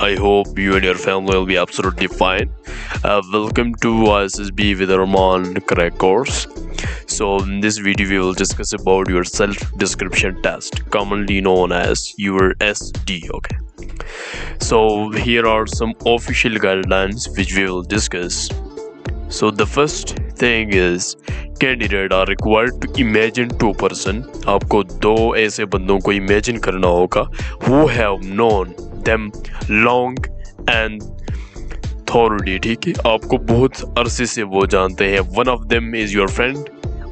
I hope you and your family will be absolutely fine. Welcome to ISSB with Rahman Crack Course. So in this video we will discuss about your self-description test, commonly known as your SD. Okay. So here are some official guidelines which we will discuss. So the first thing is candidate are required to imagine 2 person. आपको दो ऐसे बंदों को imagine करना होगा who have known them long and thoroughly. ठीक है, आपको बहुत अरसे से वो जानते हैं. One of them is your friend.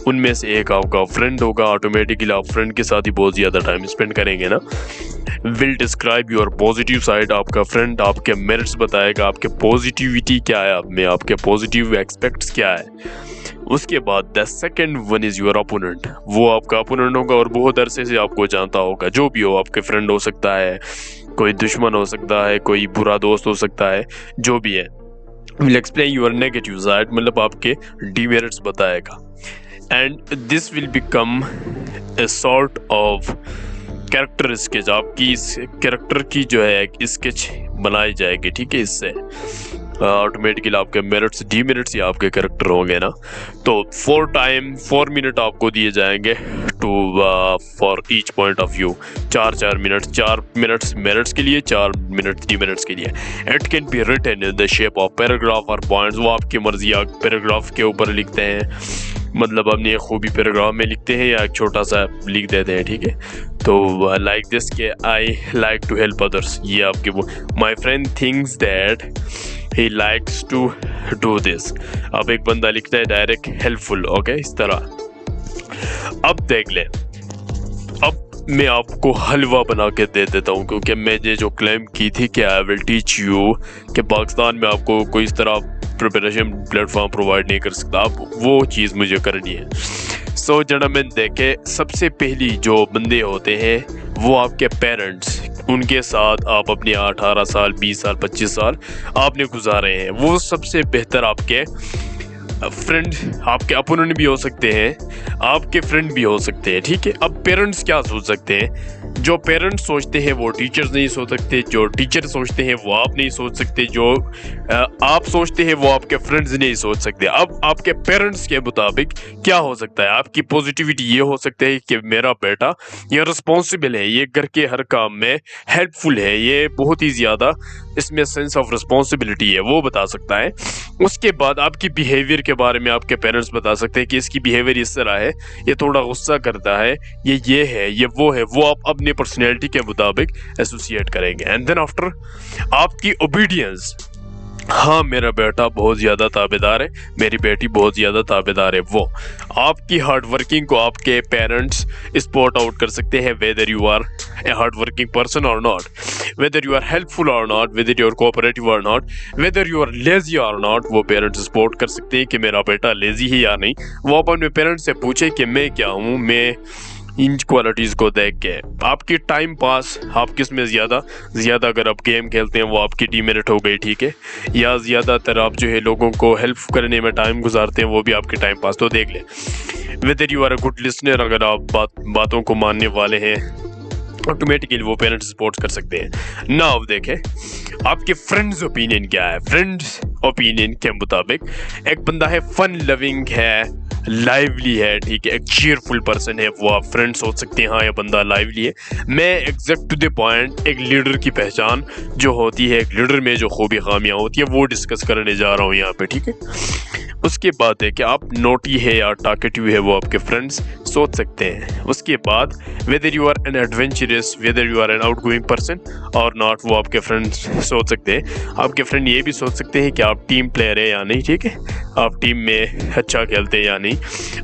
उनमें से एक आपका फ्रेंड होगा. ऑटोमेटिकली आप फ्रेंड के साथ ही बहुत ज़्यादा टाइम स्पेंड करेंगे ना. Will describe your positive side. आपका फ्रेंड आपके मेरिट्स बताएगा, आपके पॉजिटिविटी क्या है, आप में आपके पॉजिटिव एक्सपेक्ट्स क्या है. उसके बाद the second one is your opponent. वो आपका अपोनेंट होगा और बहुत अरसे से आपको जानता होगा. जो भी हो, आपके फ्रेंड हो सकता है, कोई दुश्मन हो सकता है, कोई बुरा दोस्त हो सकता है, जो भी है. Will explain your negative side, मतलब आपके डीमेरिट्स बताएगा. And this will become a sort of character sketch. आपकी इस कैरेक्टर की जो है स्केच बनाई जाएगी. ठीक है, इससे ऑटोमेटिकली आपके मेरिट्स डीमेरिट्स या आपके कैरेक्टर होंगे ना. तो 4 मिनट आपको दिए जाएंगे two for each point of view. 4 minute, 4 minutes merits के लिए, 4 मिनट डीमेरिट्स के लिए. It can be written in the shape of paragraph और पॉइंट्स. वो आपकी मर्जी, आप पैराग्राफ के ऊपर लिखते हैं, मतलब अपनी एक खूबी पैराग्राफ में लिखते हैं या एक छोटा सा लिख देते हैं. ठीक है, तो लाइक दिस के I like to help others. ये आपके वो my friend thinks that he likes to do this. अब एक बंदा लिखता है डायरेक्ट हेल्पफुल. ओके, इस तरह. अब देख ले, अब मैं आपको हलवा बना के दे देता हूँ, क्योंकि मैंने जो क्लेम की थी कि आई विल टीच यू कि पाकिस्तान में आपको कोई इस तरह प्रिपरेशन प्लेटफॉर्म प्रोवाइड नहीं कर सकता. अब वो चीज़ मुझे करनी है. सो जेंटलमैन, देखे सबसे पहली जो बंदे होते हैं वो आपके पेरेंट्स. उनके साथ आप अपने 18 साल, 20 साल, 25 साल आपने गुजारे हैं. वो सबसे बेहतर आपके फ्रेंड, आपके अपोनेंट भी हो सकते हैं, आपके फ्रेंड भी हो सकते हैं. ठीक है, अब पेरेंट्स क्या सोच सकते हैं? जो पेरेंट्स सोचते हैं वो टीचर्स नहीं सोच सकते. जो टीचर सोचते हैं वो आप नहीं सोच सकते. जो आप सोचते हैं वो आपके फ्रेंड्स नहीं सोच सकते. अब आपके पेरेंट्स के मुताबिक क्या हो सकता है? आपकी पॉजिटिविटी ये हो सकता है कि मेरा बेटा ये रिस्पॉन्सिबल है, ये घर के हर काम में हेल्पफुल है, ये बहुत ही ज़्यादा इसमें सेंस ऑफ रिस्पॉन्सिबिलिटी है, वो बता सकता है. उसके बाद आपकी बिहेवियर के बारे में आपके पेरेंट्स बता सकते हैं कि इसकी बिहेवियर इस तरह है, ये थोड़ा गुस्सा करता है, ये है, ये वो है. वो आप अपनी पर्सनैलिटी के मुताबिक एसोसिएट करेंगे. एंड देन आफ्टर आपकी ओबीडियंस. हाँ, मेरा बेटा बहुत ज़्यादा ताबेदार है, मेरी बेटी बहुत ज़्यादा ताबेदार है. वो आपकी हार्ड वर्किंग को आपके पेरेंट्स स्पॉट आउट कर सकते हैं, whether you are a hard working person और not, whether you are helpful or not, whether you are cooperative or not, whether you are lazy or not. वो parents spot कर सकते हैं कि मेरा बेटा लेजी है या नहीं. वो अपने पेरेंट्स से पूछे कि मैं क्या हूँ. मैं इन क्वालिटीज़ को देख के आपकी टाइम पास, आप किस में ज़्यादा अगर आप गेम खेलते हैं वो आपकी डीमेरिट हो गई. ठीक है, या ज़्यादातर आप जो है लोगों को हेल्प करने में टाइम गुजारते हैं, वो भी आपके टाइम पास. तो देख ले, whether you are a good listener, अगर आप बातों को मानने वाले हैं, ऑटोमेटिकली वो पेरेंट्स सपोर्ट कर सकते हैं ना. अब देखें आपके फ्रेंड्स ओपिनियन क्या है. फ्रेंड्स ओपिनियन के मुताबिक एक बंदा है फन लविंग है, लाइवली है, ठीक है, एक चीयरफुल पर्सन है, वो आप फ्रेंड सोच सकते हैं. हाँ, ये बंदा लाइवली है. मैं एग्जैक्ट टू द पॉइंट एक लीडर की पहचान जो होती है, एक लीडर में जो खूबी खामियां होती है, वो डिस्कस करने जा रहा हूँ यहाँ पे. ठीक है, उसके बाद है कि आप नोटी है या टॉकेटिव है, वो आपके फ्रेंड्स सोच सकते हैं. उसके बाद whether you are an adventurous, whether you are an outgoing person और नॉट, वो आपके फ्रेंड्स सोच सकते हैं. आपके फ्रेंड ये भी सोच सकते हैं कि आप टीम प्लेयर है या नहीं. ठीक है, आप टीम में अच्छा खेलते हैं या नहीं,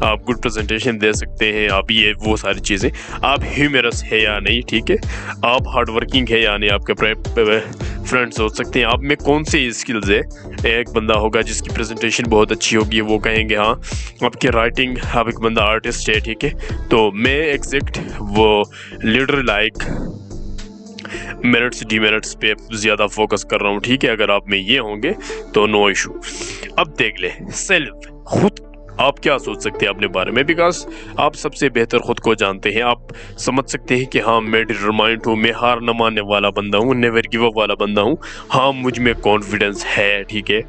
आप गुड प्रेजेंटेशन दे सकते हैं, आप ये वो सारी चीज़ें, आप ह्यूमरस है या नहीं. ठीक है, आप हार्ड वर्किंग है या नहीं. आपके फ्रेंड सोच सकते हैं आप में कौन सी स्किल्स है. एक बंदा होगा जिसकी प्रेजेंटेशन बहुत अच्छी होगी, वो कहेंगे हाँ आपकी राइटिंग, आप एक बंदा आर्टिस्ट है. ठीक है, तो मैं एग्जैक्ट वो लीडर लाइक मेरिट्स डीमेरिट्स पे ज़्यादा फोकस कर रहा हूँ. ठीक है, अगर आप में ये होंगे तो नो इशू. अब देख ले, सेल्फ, खुद आप क्या सोच सकते हैं अपने बारे में, बिकॉज आप सबसे बेहतर खुद को जानते हैं। आप समझ सकते हैं कि हाँ मैं डिटरमाइंड हूँ, मैं हार न मानने वाला बंदा हूँ, नेवर गिव अप वाला बंदा हूँ। हाँ मुझ में कॉन्फिडेंस है, ठीक है।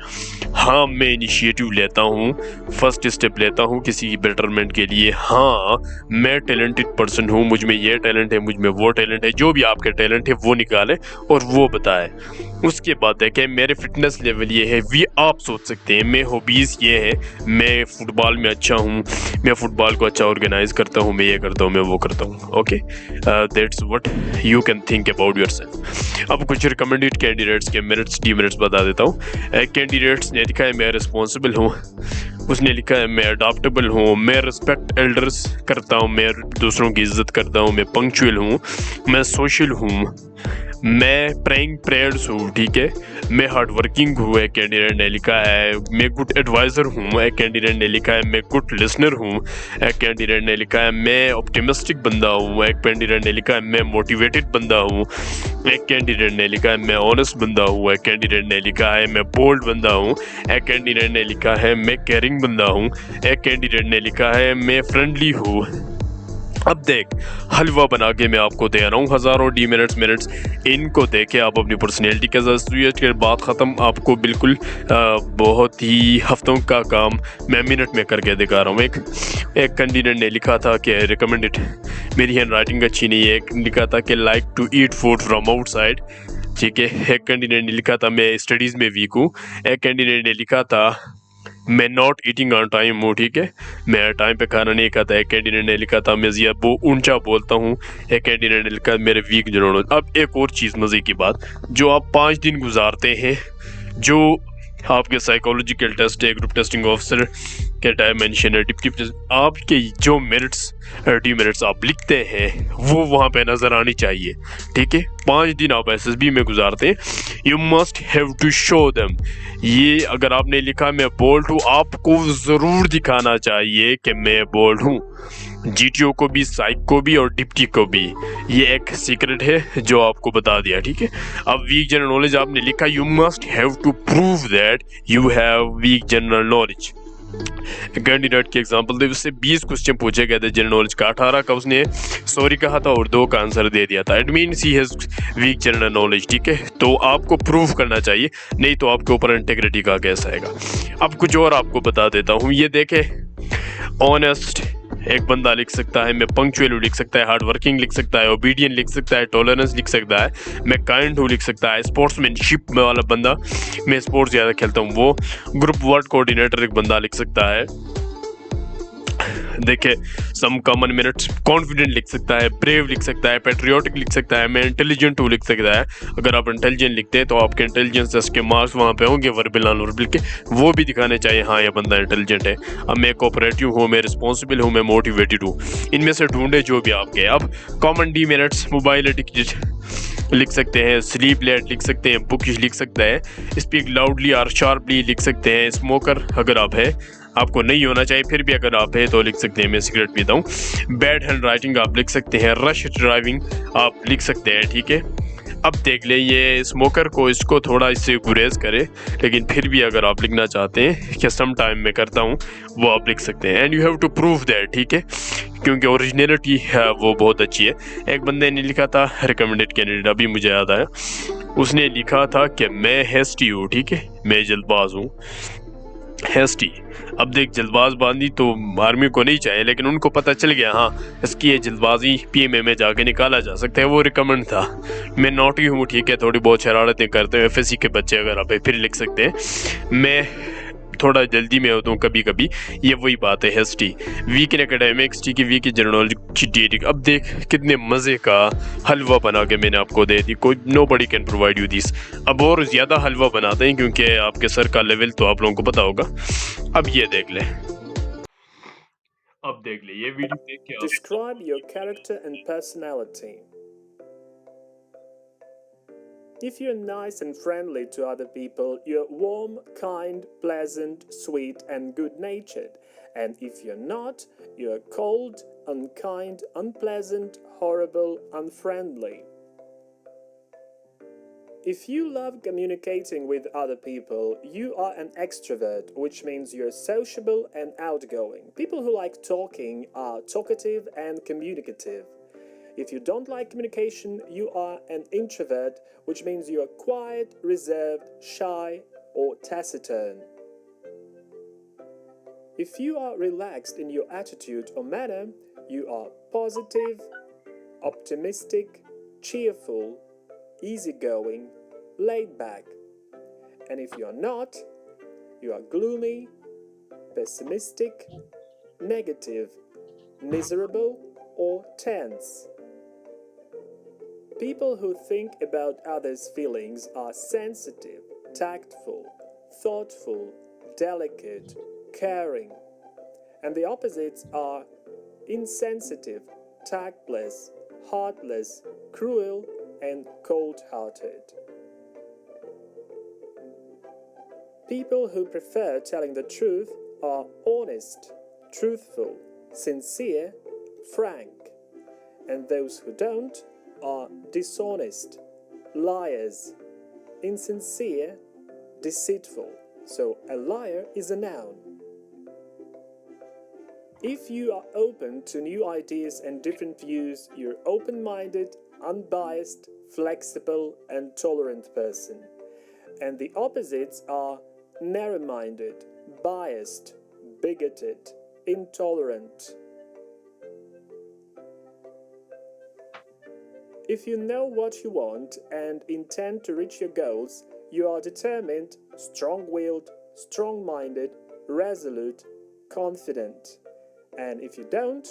हाँ मैं इनिशिएटिव लेता हूँ, फर्स्ट स्टेप लेता हूँ किसी की बेटरमेंट के लिए। हाँ मैं टैलेंटेड पर्सन हूँ, मुझ में ये टैलेंट है, मुझ में वो टैलेंट है। जो भी आपके टैलेंट है वो निकालें और वो बताएं। उसके बाद देखें मेरे फिटनेस लेवल ये है, भी आप सोच सकते हैं। मैं हॉबीज़ ये है, मैं फुटबॉल में अच्छा हूँ, मैं फुटबॉल को अच्छा ऑर्गेनाइज करता हूँ, मैं ये करता हूँ, मैं वो करता हूँ। Okay, that's what you can think about yourself. अब कुछ रिकमेंडेड कैंडिडेट्स के मेरिट्स डीमेरिट्स बता देता हूँ। कैंडिडेट्स ने लिखा है मैं रिस्पॉन्सिबल हूँ, उसने लिखा है मैं अडॉप्टेबल हूँ, मैं रिस्पेक्ट एल्डर्स करता हूँ, मैं दूसरों की इज्जत करता हूँ, मैं पंक्चुअल हूँ, मैं सोशल हूँ, मैं प्रेइंग प्रेयर्स हूँ, ठीक है। मैं हार्ड वर्किंग हूँ, एक कैंडिडेट ने लिखा है। मैं गुड एडवाइज़र हूँ, एक कैंडिडेट ने लिखा है। मैं गुड लिसनर हूँ, एक कैंडिडेट ने लिखा है। मैं ऑप्टिमिस्टिक बंदा हूँ, एक कैंडिडेट ने लिखा है। मैं मोटिवेटेड बंदा हूँ, एक कैंडिडेट ने लिखा है। मैं ऑनेस्ट बंदा हूँ, एक कैंडिडेट ने लिखा है। मैं बोल्ड बंदा हूँ, एक कैंडिडेट ने लिखा है। मैं केयरिंग बंदा हूँ, एक कैंडिडेट ने लिखा है। मैं फ्रेंडली हूँ। अब देख, हलवा बना के मैं आपको दे रहा हूँ हज़ारों मिनट्स। इनको देखे आप अपनी पर्सनैलिटी के बाद ख़त्म। आपको बिल्कुल बहुत ही हफ्तों का काम मैं मिनट में करके दिखा रहा हूँ। एक कैंडिडेट ने लिखा था कि रिकमेंडेड, मेरी हैंड राइटिंग अच्छी नहीं है, एक लिखा था कि like to eat food from outside, ठीक है। एक कैंडिडेट ने लिखा था मैं स्टडीज़ में वीक हूँ। एक कैंडिडेट ने लिखा था मैं नॉट ईटिंग ऑन टाइम हूँ, ठीक है, मैं टाइम पे खाना नहीं खाता। एक कैंडिडेट ने लिखा था मैं ज़्यादा ऊंचा बोलता हूँ। एक कैंडिडेट ने लिखा मेरे वीक जनरल। अब एक और चीज़ मज़े की बात, जो आप 5 दिन गुजारते हैं, जो आपके साइकोलॉजिकल टेस्ट है, ग्रुप टेस्टिंग ऑफिसर के डायमेंशन है, डिप्टी टेस्ट, आपके जो मेरिट्स डीमेरिट्स आप लिखते हैं वो वहाँ पे नज़र आनी चाहिए, ठीक है। 5 दिन आप एसएसबी में गुजारते हैं, you must have to show them. ये अगर आपने लिखा मैं बोल्ड हूँ, आपको ज़रूर दिखाना चाहिए कि मैं बोल्ड हूँ। जीटीओ को भी, साइक को भी और डिप्टी को भी। ये एक सीक्रेट है जो आपको बता दिया, ठीक है। अब वीक जनरल नॉलेज आपने लिखा, you must have to prove that you have weak general knowledge. Candidate के एग्जांपल दे, उससे 20 क्वेश्चन पूछे गए थे जनरल नॉलेज का, 18 का उसने सॉरी कहा था और 2 का आंसर दे दिया था। It means he has week general knowledge, ठीक है। तो आपको प्रूव करना चाहिए, नहीं तो आपके ऊपर इंटेग्रिटी का केस आएगा। अब कुछ और आपको बता देता हूँ, ये देखे, ऑनेस्ट एक बंदा लिख सकता है, मैं पंक्चुअल लिख सकता है, हार्ड वर्किंग लिख सकता है, ओबीडियंट लिख सकता है, टॉलरेंस लिख सकता है, मैं काइंड हूँ लिख सकता है, स्पोर्ट्समैनशिप में वाला बंदा, मैं स्पोर्ट्स ज़्यादा खेलता हूँ वो, ग्रुप वर्क कोऑर्डिनेटर एक बंदा लिख सकता है। देखे, सम कॉमन मिनट्स, कॉन्फिडेंट लिख सकता है, ब्रेव लिख सकता है, पेट्रियोटिक लिख सकता है, मैं इंटेलिजेंट हूँ लिख सकता है। अगर आप इंटेलिजेंट लिखते हैं तो आपके इंटेलिजेंस टेस्ट के मार्क्स वहाँ पे होंगे वर्बल नॉन वर्बल के, वो भी दिखाने चाहिए, हाँ ये बंदा इंटेलिजेंट है। अब मैं कोऑपरेटिव हूँ, मैं रिस्पॉन्सिबल हूँ, मैं मोटिवेटेड हूँ। इनमें से ढूंढे जो भी आपके। अब कॉमन डीमेरिट्स, मोबाइल एडिक्टेड लिख सकते हैं, स्लीप लेट लिख सकते हैं, बुकिश लिख सकता है, स्पीक लाउडली और शार्पली लिख सकते हैं, स्मोकर अगर आप है, आपको नहीं होना चाहिए, फिर भी अगर आप है तो लिख सकते हैं मैं सिगरेट पीता हूँ। बैड हैंड राइटिंग आप लिख सकते हैं, रश ड्राइविंग आप लिख सकते हैं, ठीक है। अब देख ले, ये स्मोकर को इसको थोड़ा इससे गुरेज करे, लेकिन फिर भी अगर आप लिखना चाहते हैं कि सम टाइम में करता हूँ, वो आप लिख सकते हैं। And you have to prove that, ठीक है, क्योंकि ओरिजिनलिटी है वो बहुत अच्छी है। एक बंदे ने लिखा था, रिकमेंडेड कैंडिडेट, अभी मुझे याद आया, उसने लिखा था कि मैं हेस्टी हूँ, ठीक है, मैं जल्दबाज हूँ, हेस्टी। अब देख, जल्दबाज बांदी तो आर्मी को नहीं चाहिए, लेकिन उनको पता चल गया हाँ इसकी ये जल्दबाजी पीएमए में जाके निकाला जा सकता है, वो रिकमेंड था। मैं नोटी हूँ, ठीक है, थोड़ी बहुत शरारतें करते हैं, एफएससी के बच्चे अगर आप फिर लिख सकते हैं। मैं थोड़ा जल्दी में होता हूँ कभी कभी, ये वही बात है हेस्टी। वीक इन एकेडमिक्स, ठीक है, वीक इन जर्नोलॉजी। अब देख कितने मज़े का हलवा बना के मैंने आपको दे दी, कोई nobody can provide you this. अब और ज़्यादा हलवा बनाते हैं क्योंकि आपके सर का लेवल तो आप लोगों को पता होगा। अब ये देख ले, ये वीडियो देख के आप Describe your character and personality. If you're nice and friendly to other people, you're warm, kind, pleasant, sweet, and good-natured. And if you're not, you're cold, unkind, unpleasant, horrible, unfriendly. If you love communicating with other people, you are an extrovert, which means you're sociable and outgoing. People who like talking are talkative and communicative. If you don't like communication, you are an introvert, which means you are quiet, reserved, shy, or taciturn. If you are relaxed in your attitude or manner, you are positive, optimistic, cheerful, easygoing, laid back. And if you are not, you are gloomy, pessimistic, negative, miserable, or tense. People who think about others' feelings are sensitive, tactful, thoughtful, delicate, caring. And the opposites are insensitive, tactless, heartless, cruel, and cold-hearted. People who prefer telling the truth are honest, truthful, sincere, frank, and those who don't are dishonest, liars, insincere, deceitful. So a liar is a noun. If you are open to new ideas and different views, you're open-minded, unbiased, flexible, and tolerant person. And the opposites are narrow-minded, biased, bigoted, intolerant. If you know what you want and intend to reach your goals, you are determined, strong-willed, strong-minded, resolute, confident. And if you don't,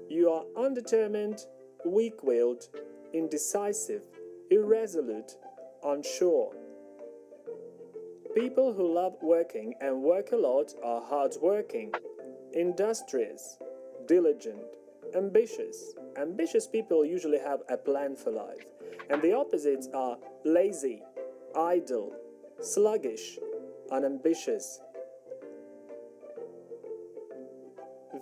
you are undetermined, weak-willed, indecisive, irresolute, unsure. People who love working and work a lot are hard-working, industrious, diligent, ambitious. Ambitious people usually have a plan for life. And the opposites are lazy, idle, sluggish, unambitious.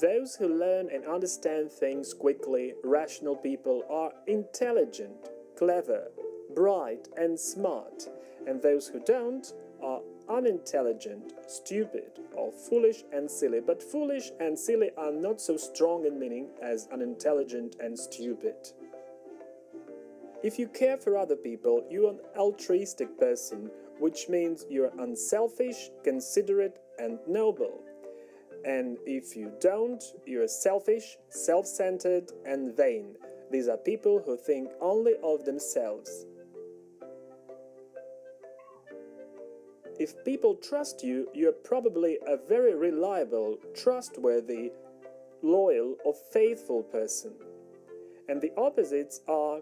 Those who learn and understand things quickly, rational people, are intelligent, clever, bright, and smart, and those who don't are unintelligent, stupid, or foolish and silly. But foolish and silly are not so strong in meaning as unintelligent and stupid. If you care for other people, you are an altruistic person, which means you're unselfish, considerate, and noble. And if you don't, you're selfish, self-centered, and vain. These are people who think only of themselves. If people trust you, you're probably a very reliable, trustworthy, loyal, or faithful person. And the opposites are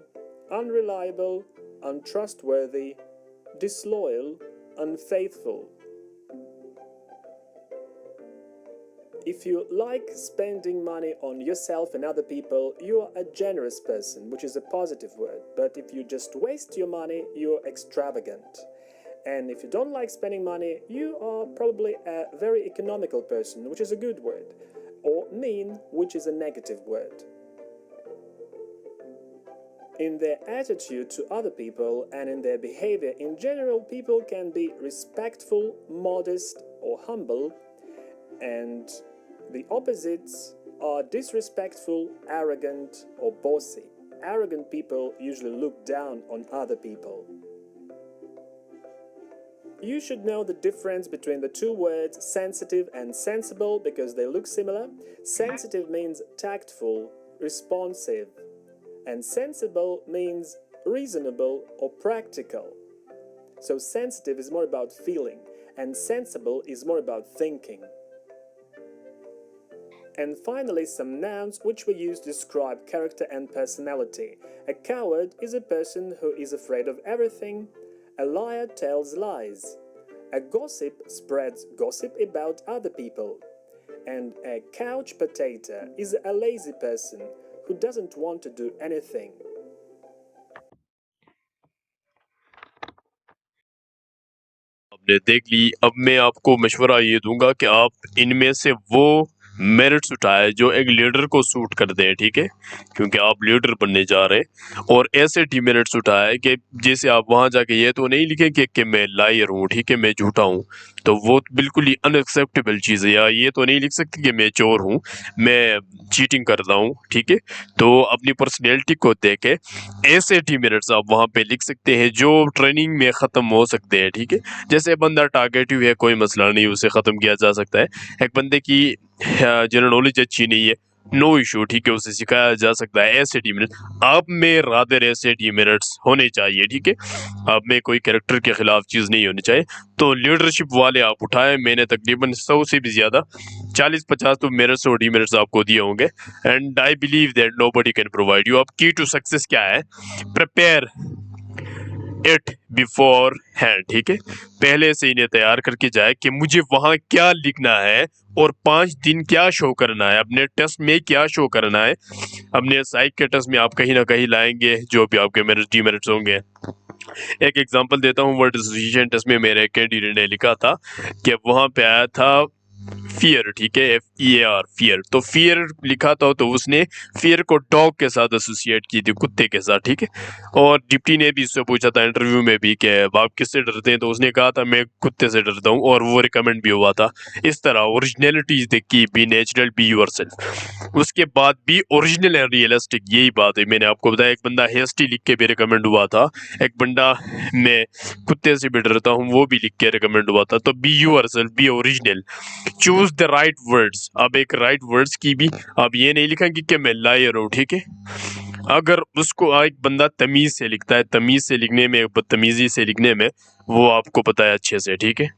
unreliable, untrustworthy, disloyal, unfaithful. If you like spending money on yourself and other people, you are a generous person, which is a positive word. But if you just waste your money, you're extravagant. And if you don't like spending money, you are probably a very economical person, which is a good word. Or mean, which is a negative word. In their attitude to other people and in their behavior in general, people can be respectful, modest, or humble, and the opposites are disrespectful, arrogant, or bossy. Arrogant people usually look down on other people. You should know the difference between the two words sensitive and sensible because they look similar. Sensitive means tactful, responsive, and sensible means reasonable or practical. So sensitive is more about feeling, and sensible is more about thinking. And finally, some nouns which we use to describe character and personality. A coward is a person who is afraid of everything. A liar tells lies. A gossip spreads gossip about other people. And a couch potato is a lazy person who doesn't want to do anything. आपने देख ली। अब मैं आपको मशवरा ये दूंगा कि आप इनमें से वो मेरिट्स उठाए जो एक लीडर को सूट करते हैं, ठीक है, क्योंकि आप लीडर बनने जा रहे हैं। और ऐसे डीमेरिट्स उठाए कि जैसे आप वहाँ जाके ये तो नहीं लिखेंगे कि मैं लायर हूँ, ठीक है, मैं झूठा हूँ, तो वो बिल्कुल ही अनएक्सेप्टेबल चीज़ है। या ये तो नहीं लिख सकते कि मैं चोर हूँ, मैं चीटिंग करता हूँ, ठीक है। तो अपनी पर्सनैलिटी को देख के ऐसे डीमेरिट्स आप वहाँ पे लिख सकते हैं जो ट्रेनिंग में ख़त्म हो सकते हैं, ठीक है। जैसे बंदा टारगेटिव है, कोई मसला नहीं, उसे ख़त्म किया जा सकता है। एक बंदे की जनरल नॉलेज अच्छी नहीं है, नो इशू, ठीक है, उसे सिखाया जा सकता है। ऐसे डीमेरिट्स आप में रादर ऐसे डीमेरिट्स होने चाहिए, ठीक है। आप में कोई कैरेक्टर के खिलाफ चीज़ नहीं होनी चाहिए। तो लीडरशिप वाले आप उठाए, मैंने तकरीबन 100 से भी ज़्यादा 40-50 तो मेरिट्स और डीमेरिट्स आपको दिए होंगे। And I believe that nobody can provide you. अब की टू सक्सेस क्या है? प्रिपेयर इट बिफोर हैंड, ठीक है। पहले से इन्हें तैयार करके जाए कि मुझे वहां क्या लिखना है और 5 दिन क्या शो करना है, अपने टेस्ट में क्या शो करना है। अपने साइक के टेस्ट में आप कहीं ना कहीं लाएंगे जो भी आपके मेरिट्स डीमेरिट्स होंगे। एक एग्जांपल देता हूँ, वर्ड एसोसिएशन टेस्ट में मेरे कैंडिडेट ने लिखा था कि वहां पे आया था फियर, ठीक है, FEAR, फियर। तो फियर लिखा था, तो उसने फियर को डॉग के साथ एसोसिएट की थी, कुत्ते के साथ, ठीक है। और डिप्टी ने भी इससे पूछा था इंटरव्यू में भी कि आप किससे डरते हैं, तो उसने कहा था मैं कुत्ते से डरता हूँ, और वो रिकमेंड भी हुआ था। इस तरह originality is the key, be natural, be yourself. उसके बाद भी ओरिजिनल एंड रियलिस्टिक, यही बात है। मैंने आपको बताया एक बंदा हेस्टी लिख के भी रिकमेंड हुआ था, एक बंदा मैं कुत्ते से भी डरता हूँ वो भी लिख के रिकमेंड हुआ था। तो be yourself, B original, choose the right words. अब एक राइट वर्ड्स की भी अब ये नहीं लिखेंगे कि मैं लायर हूँ, ठीक है। अगर उसको एक बंदा तमीज से लिखता है, तमीज से लिखने में, बदतमीजी से लिखने में, वो आपको पता है अच्छे से, ठीक है।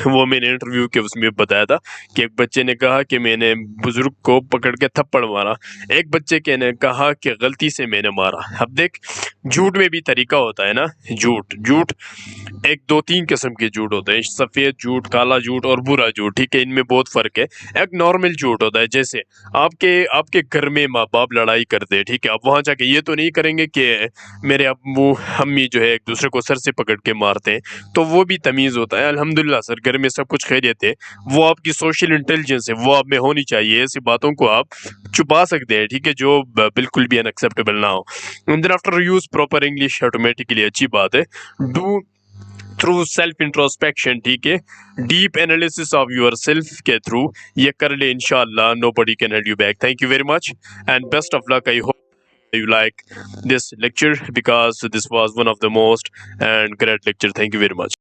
वो मैंने इंटरव्यू के उसमें बताया था कि एक बच्चे ने कहा कि मैंने बुजुर्ग को पकड़ के थप्पड़ मारा, एक बच्चे के ने कहा कि गलती से मैंने मारा। अब देख, झूठ में भी तरीका होता है ना। झूठ एक 2-3 किस्म के झूठ होते हैं, सफेद झूठ, काला झूठ और बुरा झूठ, ठीक है, इनमें बहुत फर्क है। एक नॉर्मल झूठ होता है, जैसे आपके घर में माँ बाप लड़ाई करते हैं, ठीक है, आप वहां जाके ये तो नहीं करेंगे कि मेरे अब्बू अम्मी जो है एक दूसरे को सर से पकड़ के मारते हैं, तो वो भी तमीज होता है। अल्हम्दुलिल्लाह सर, घर में सब कुछ खैरियत है, वो आपकी सोशल इंटेलिजेंस है, वो आप में होनी चाहिए। ऐसी बातों को आप छुपा सकते हैं, ठीक है, जो बिल्कुल भी अनएक्सेप्टेबल ना हो। And then after use proper English, automatically अच्छी बात है। डू थ्रू सेल्फ इंट्रोस्पेक्शन, ठीक है, deep analysis of yourself के थ्रू ये कर ले, इंशाल्लाह nobody can help you back. Thank you very much and best of luck. I hope you like this lecture because this was one of the most and great lecture. Thank you very much.